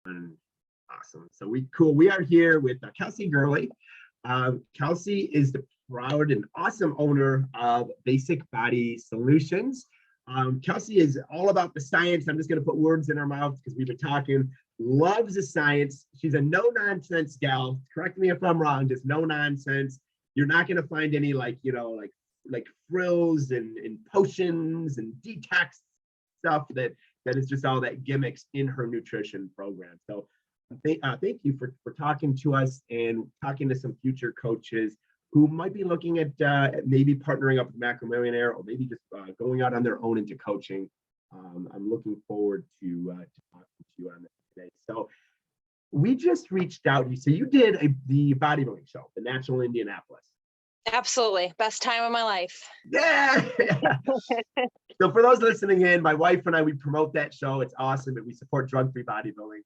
Awesome. So we are here with Kelsey Girlie. Kelsey is the proud and awesome owner of Basic Body Solutions. Kelsey is all about the science. I'm just going to put words in her mouth because we've been talking. Loves the science. She's a no nonsense gal. Correct me if I'm wrong. Just no nonsense. You're not going to find any like frills and potions and detox stuff that is just all that gimmicks in her nutrition program. So thank you for talking to us and talking to some future coaches who might be looking at maybe partnering up with Macromillionaire or maybe just going out on their own into coaching. I'm looking forward to talking to you on this today. So we just reached out. So you did the bodybuilding show, the Natural Indianapolis. Absolutely. Best time of my life. Yeah. So for those listening in, my wife and I, we promote that show. It's awesome. And we support drug-free bodybuilding.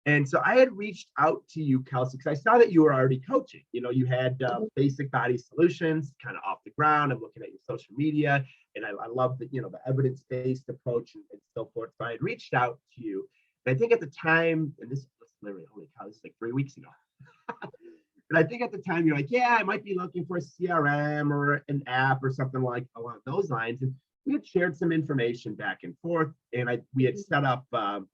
And so I had reached out to you, Kelsey, because I saw that you were already coaching. You know, you had Basic Body Solutions kind of off the ground. I'm looking at your social media, and I love the, the evidence-based approach and so forth. So I had reached out to you. And I think at the time, and this was literally, holy cow, this is like 3 weeks ago. And I think at the time you're like, yeah, I might be looking for a CRM or an app or something like along those lines. And we had shared some information back and forth, and we had set up an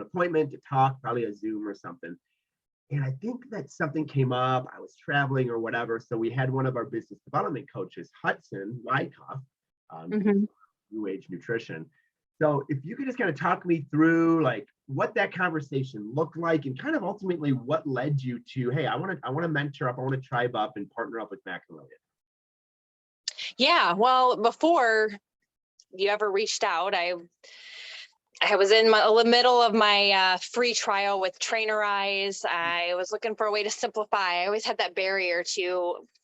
appointment to talk, probably a Zoom or something. And I think that something came up. I was traveling or whatever. So we had one of our business development coaches, Hudson Wyckoff, New Age Nutrition. So if you could just kind of talk me through like what that conversation looked like and kind of ultimately what led you to, hey, I want to mentor up, I want to tribe up and partner up with Macromillionaire. Yeah, well, before you ever reached out, I was in the middle of my free trial with Trainerize. I was looking for a way to simplify. I always had that barrier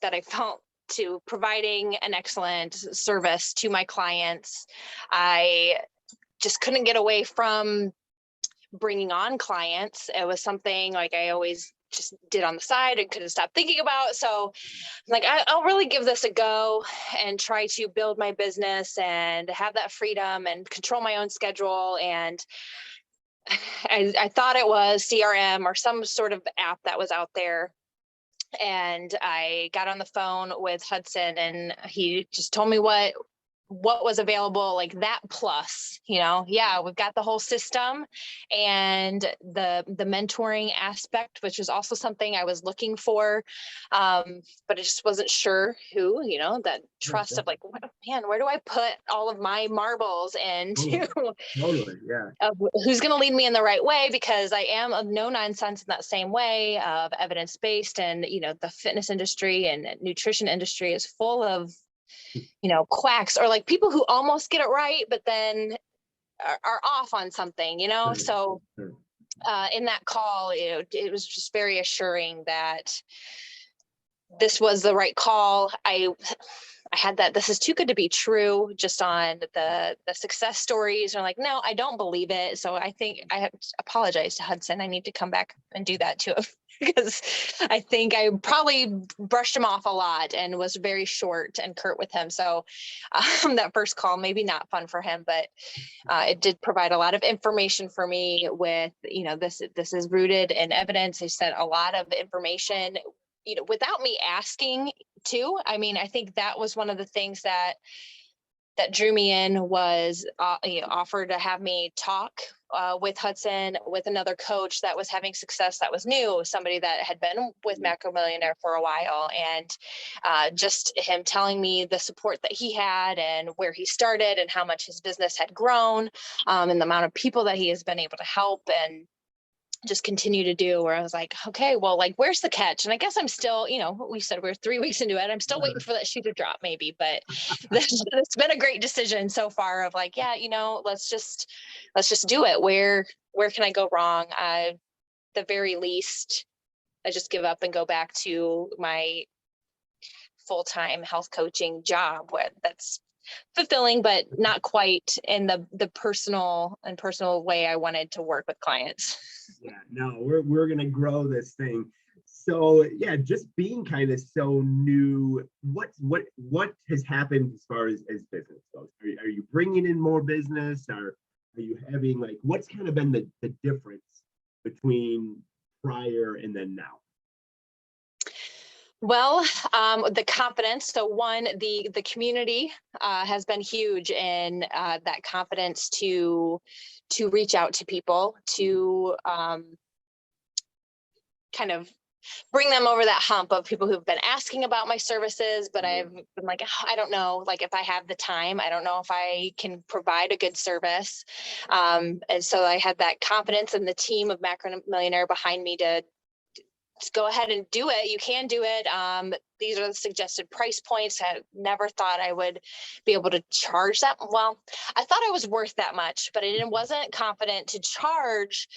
that I felt to providing an excellent service to my clients. I just couldn't get away from bringing on clients. It was something like I always just did on the side and couldn't stop thinking about. So I'm like, I'll really give this a go and try to build my business and have that freedom and control my own schedule. And I thought it was CRM or some sort of app that was out there. And I got on the phone with Hudson and he just told me what was available, like that plus, yeah, we've got the whole system and the mentoring aspect, which is also something I was looking for. But I just wasn't sure who, that trust of like, man, where do I put all of my marbles into? Totally, yeah. Who's going to lead me in the right way? Because I am of no nonsense in that same way of evidence-based, and, the fitness industry and nutrition industry is full of quacks or like people who almost get it right, but then are off on something, So in that call, it was just very assuring that this was the right call. I had that, this is too good to be true, just on the success stories. And I'm like, no, I don't believe it. So I think I have to apologize to Hudson. I need to come back and do that to him because I think I probably brushed him off a lot and was very short and curt with him. So that first call, maybe not fun for him, but it did provide a lot of information for me with, this is rooted in evidence. They sent a lot of information, without me asking to. I mean, I think that was one of the things that drew me in was, offered to have me talk with Hudson, with another coach that was having success, that was new, somebody that had been with Macromillionaire for a while. And just him telling me the support that he had and where he started and how much his business had grown, and the amount of people that he has been able to help and just continue to do, where I was like, okay, well, like, where's the catch? And I guess I'm still, we said we're 3 weeks into it. I'm still waiting for that shoe to drop maybe, but it's been a great decision so far of like, yeah, let's just do it. Where can I go wrong? The very least, I just give up and go back to my full-time health coaching job, where that's fulfilling, but not quite in the personal way I wanted to work with clients. Yeah, no, we're gonna grow this thing. So yeah, just being kind of so new, what has happened as far as business goes? Are you bringing in more business? Are you having, like, what's kind of been the difference between prior and then now? Well, the confidence. So one, the community has been huge in that confidence to reach out to people, to kind of bring them over that hump of people who've been asking about my services, but I've been like, "Oh, I don't know, like if I have the time, I don't know if I can provide a good service." And so I had that confidence in the team of Macromillionaire behind me to just go ahead and do it. You can do it. These are the suggested price points. I never thought I would be able to charge that. Well, I thought I was worth that much, but I wasn't confident to charge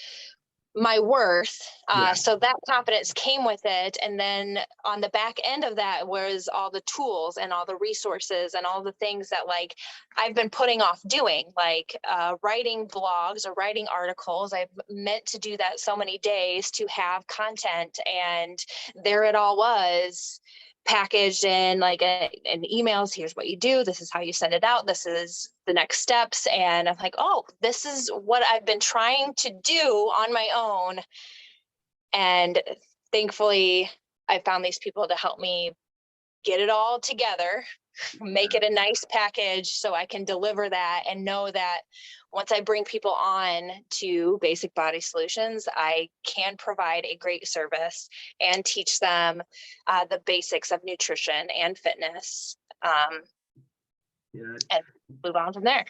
my worth. Yeah. So that confidence came with it. And then on the back end of that was all the tools and all the resources and all the things that like I've been putting off doing, like writing blogs or writing articles. I've meant to do that so many days to have content, and there it all was packaged in like in emails. Here's what you do. This is how you send it out. This is the next steps. And I'm like, oh, this is what I've been trying to do on my own. And thankfully, I found these people to help me get it all together, make it a nice package so I can deliver that and know that once I bring people on to Basic Body Solutions, I can provide a great service and teach them the basics of nutrition and fitness, and move on from there.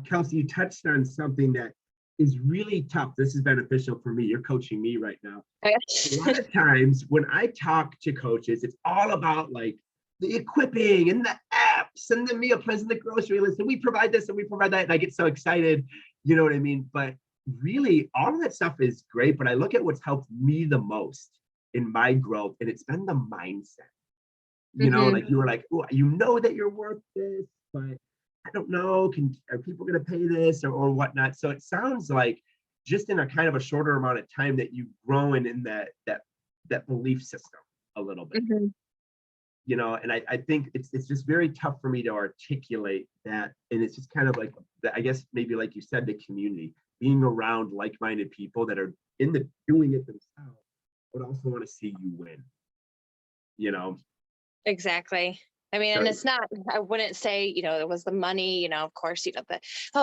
Kelsey, you touched on something that is really tough. This is beneficial for me. You're coaching me right now. Okay. A lot of times when I talk to coaches, it's all about like the equipping and the apps and the meal plans and the grocery list. And we provide this and we provide that. And I get so excited, you know what I mean? But really, all of that stuff is great. But I look at what's helped me the most in my growth, and it's been the mindset. Like you were like, oh, you know that you're worth this, but I don't know, are people going to pay this or whatnot? So it sounds like just in a kind of a shorter amount of time that you've grown in that belief system a little bit. And I think it's just very tough for me to articulate that. And it's just kind of like, I guess maybe like you said, the community, being around like-minded people that are doing it themselves, but also want to see you win. Exactly. I mean, and it's not, I wouldn't say, it was the money, of course,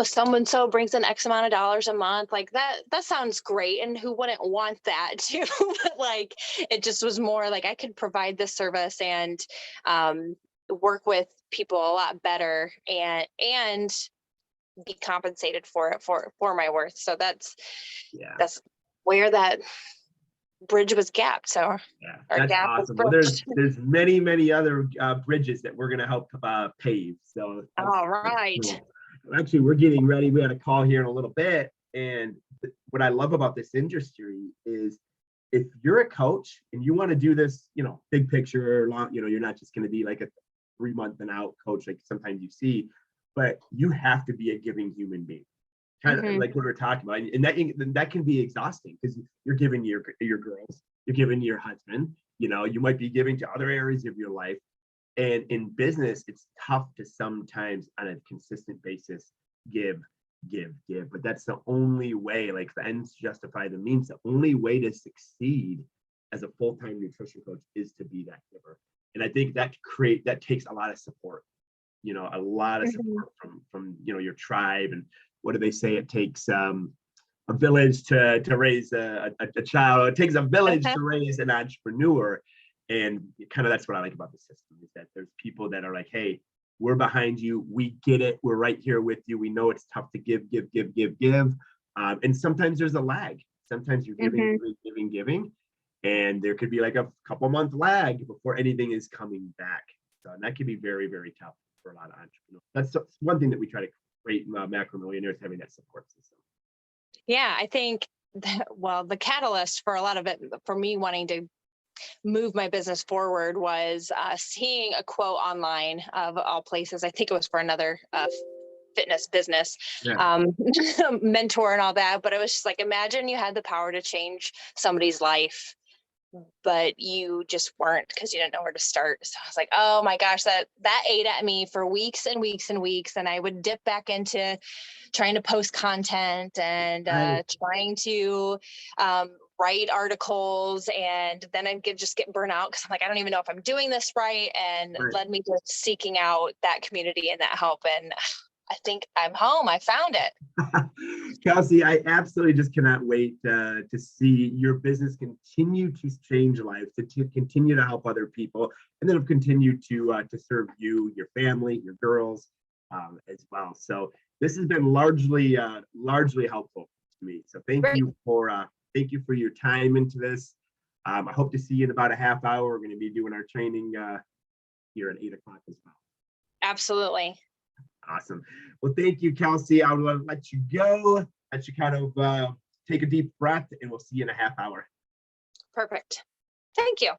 so-and-so brings in X amount of dollars a month. Like that sounds great. And who wouldn't want that too? But like, it just was more like I could provide this service and work with people a lot better and be compensated for it, for my worth. So that's where that bridge was gapped. So that's awesome. Well, there's many other bridges that we're going to help pave. So all right. Cool. Actually, we're getting ready. We had a call here in a little bit. And what I love about this industry is if you're a coach and you want to do this, big picture, you're not just going to be like a 3-month and out coach like sometimes you see, but you have to be a giving human being. Kind of like what we're talking about, and that can be exhausting because you're giving your girls, you're giving your husband, you might be giving to other areas of your life, and in business it's tough to sometimes on a consistent basis give, but that's the only way. Like the ends justify the means. The only way to succeed as a full-time nutrition coach is to be that giver, and I think that takes a lot of support, a lot of support from your tribe. And what do they say? It takes a village to raise a child. It takes a village to raise an entrepreneur. And kind of that's what I like about the system, is that there's people that are like, hey, we're behind you. We get it. We're right here with you. We know it's tough to give. And sometimes there's a lag. Sometimes you're giving. And there could be like a couple month lag before anything is coming back. So and that can be very, very tough for a lot of entrepreneurs. That's one thing that we try to create in Macromillionaires, having that support system. Yeah, I think the catalyst for a lot of it, for me wanting to move my business forward, was seeing a quote online of all places. I think it was for another fitness business mentor and all that. But it was just like, imagine you had the power to change somebody's life but you just weren't because you didn't know where to start. So I was like, oh my gosh, that ate at me for weeks and weeks and weeks. And I would dip back into trying to post content and trying to write articles. And then I'd just get burnt out because I'm like, I don't even know if I'm doing this right. And it led me to seeking out that community and that help. And I think I'm home. I found it. Kelsey, I absolutely just cannot wait to see your business continue to change lives, to continue to help other people, and then continue to serve you, your family, your girls as well. So this has been largely helpful to me. So thank you for your time into this. I hope to see you in about a half hour. We're going to be doing our training here at 8 o'clock as well. Absolutely. Awesome. Well, thank you, Kelsey. I'll let you go, let you kind of take a deep breath, and we'll see you in a half hour. Perfect. Thank you.